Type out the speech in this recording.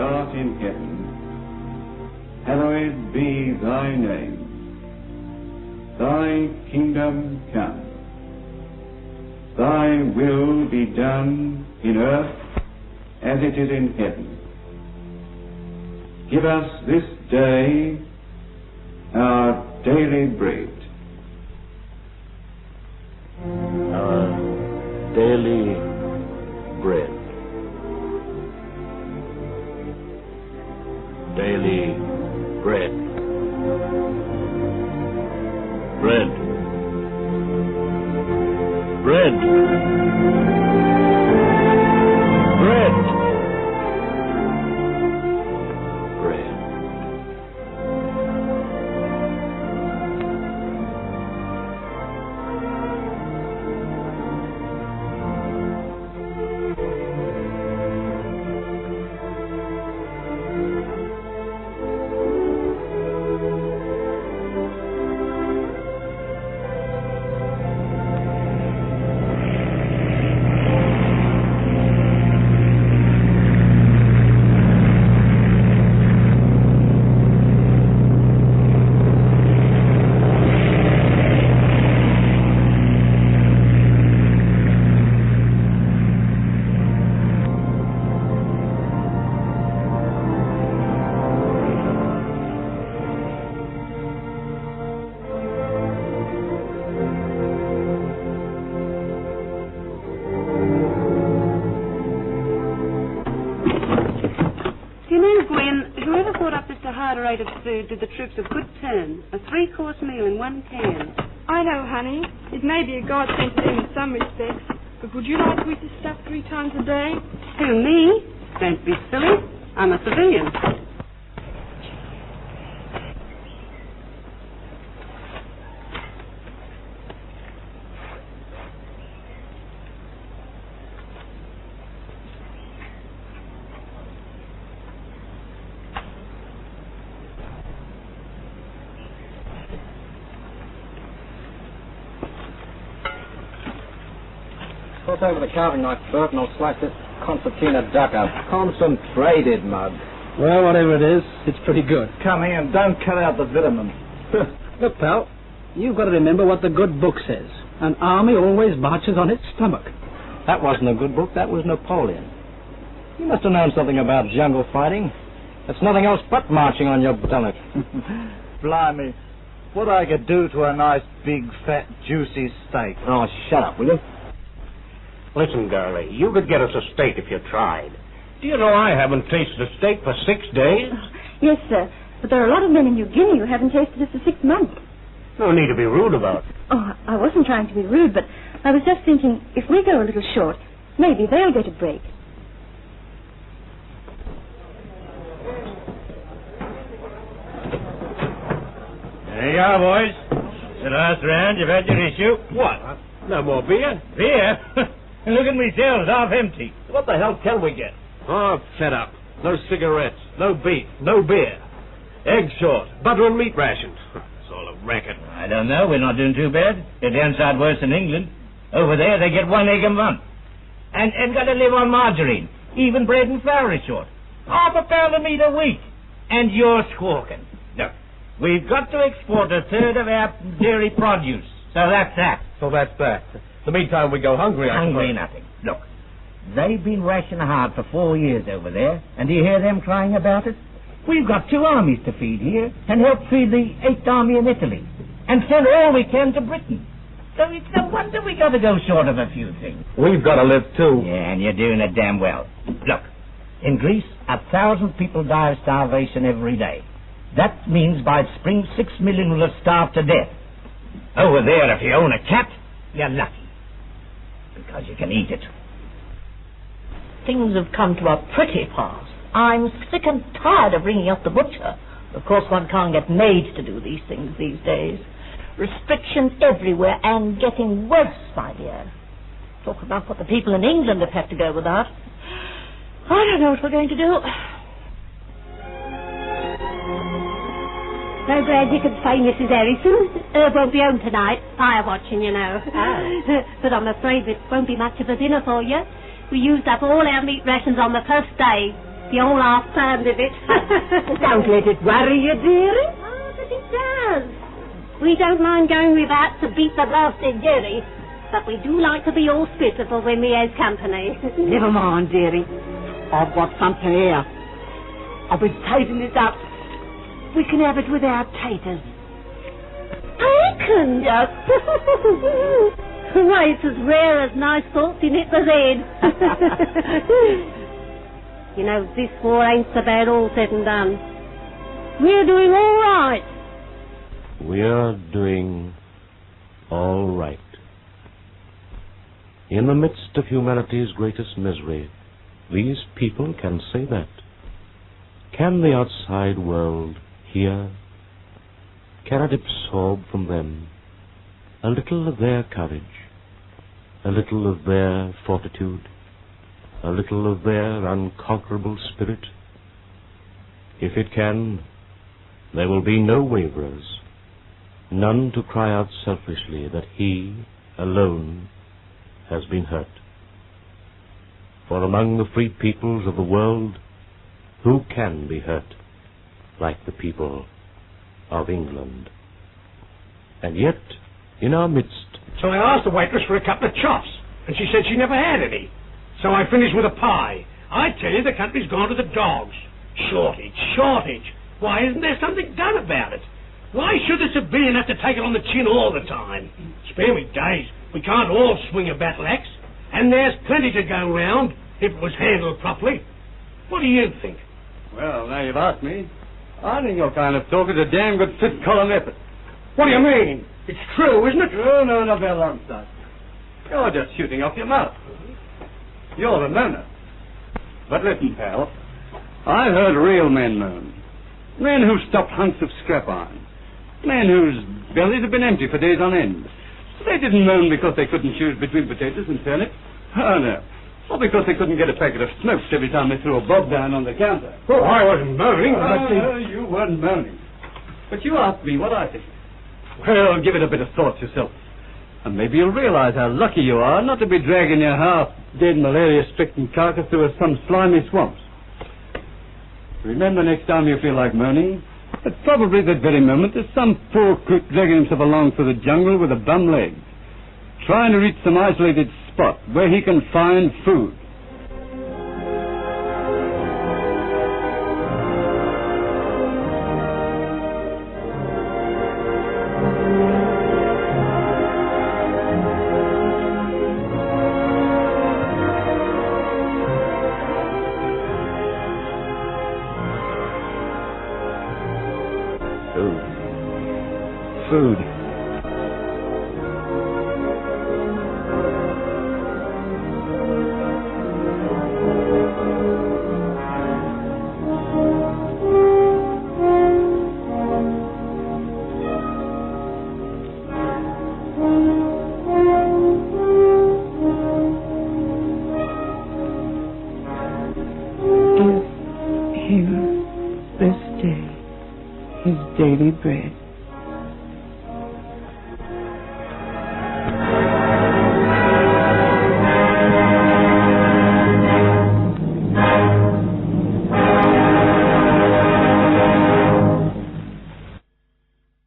art in heaven, hallowed be thy name. Thy kingdom come. Thy will be done in earth as it is in heaven. Give us this day our daily bread. Our daily bread. Daily bread. Bread. Bread. Bread. Bread. Rate of food did the troops a good turn. A 3-course meal in one can. I know, honey. It may be a godsend to them in some respects, but would you like to eat this stuff 3 times a day? Who, me? Don't be silly. I'm a civilian. Toss over the carving knife, Bert, and I'll slice this concertina duck up. Concentrated, Mug. Well, whatever it is, it's pretty good. Come here and don't cut out the vitamins. Look, pal, you've got to remember what the good book says. An army always marches on its stomach. That wasn't a good book, that was Napoleon. You must have known something about jungle fighting. That's nothing else but marching on your stomach. Blimey, what I could do to a nice, big, fat, juicy steak. Oh, shut up, will you? Listen, girlie, you could get us a steak if you tried. Do you know I haven't tasted a steak for 6 days? Yes, sir. But there are a lot of men in New Guinea who haven't tasted it for 6 months. No need to be rude about it. Oh, I wasn't trying to be rude, but I was just thinking, if we go a little short, maybe they'll get a break. There you are, boys. The last round, you've had your issue. What? No more beer? Beer? Look at me shelves, half empty. What the hell can we get? Oh, fed up. No cigarettes, no beef, no beer. Eggs short, butter and meat rations. It's all a racket. I don't know, we're not doing too bad. They're downside worse than England. Over there, they get 1 egg a month. And got to live on margarine. Even bread and flour is short. Half a pound of meat a week. And you're squawking. Look, we've got to export 1/3 of our dairy produce. So that's that. So that's that. In the meantime, we go hungry, I suppose. Hungry nothing. Look, they've been rationing hard for 4 years over there, and do you hear them crying about it? We've got 2 armies to feed here, and help feed the 8th Army in Italy, and send all we can to Britain. So it's no wonder we got to go short of a few things. We've got to live, too. Yeah, and you're doing it damn well. Look, in Greece, 1,000 people die of starvation every day. That means by spring, 6 million will have starved to death. Over there, if you own a cat, you're lucky. Because you can eat it. Things have come to a pretty pass. I'm sick and tired of ringing up the butcher. Of course, one can't get maids to do these things these days. Restrictions everywhere and getting worse, my dear. Talk about what the people in England have had to go without. I don't know what we're going to do. So glad you could say, Mrs. Harrison. Herb won't be home tonight. Fire watching, you know. Oh. But I'm afraid it won't be much of a dinner for you. We used up all our meat rations on the first day. the whole half-pound of it. Don't let it worry you, dearie. Oh, but it does. We don't mind going with that to beat the blasted Jerry, but we do like to be hospitable when we has company. Never mind, dearie. I've got something here. I've been saving it up. We can have it without taters. Bacon? Yes. Why, it's as rare as nice thoughts in it was head. You know, this war ain't so bad all said and done. We're doing all right. We're doing all right. In the midst of humanity's greatest misery, these people can say that. Can the outside world hear? Can it absorb from them a little of their courage, a little of their fortitude, a little of their unconquerable spirit? If it can, there will be no waverers, none to cry out selfishly that he alone has been hurt. For among the free peoples of the world, who can be hurt like the people of England? And yet, in our midst... So I asked the waitress for a couple of chops, and she said she never had any. So I finished with a pie. I tell you, the country's gone to the dogs. Shortage. Why isn't there something done about it? Why should the civilian have to take it on the chin all the time? Spare me days. We can't all swing a battle axe. And there's plenty to go round if it was handled properly. What do you think? Well, now you've asked me. I think your kind of talk is a damn good fifth-column effort. What do you mean? It's true, isn't it? Oh, no, not that long, son. You're just shooting off your mouth. You're the moaner. But listen, pal. I've heard real men moan. Men who stopped hunks of scrap iron. Men whose bellies have been empty for days on end. They didn't moan because they couldn't choose between potatoes and turnips. Oh, no. Or because they couldn't get a packet of smokes every time they threw a bob down on the counter. Oh, I wasn't moaning. Oh, you weren't moaning. But you asked me what I think. Well, give it a bit of thought yourself. And maybe you'll realize how lucky you are not to be dragging your half-dead, malaria-stricken carcass through some slimy swamps. Remember, next time you feel like moaning, at probably that very moment there's some poor crook dragging himself along through the jungle with a bum leg, trying to reach some isolated spot where he can find food. Food. Give him this day his daily bread.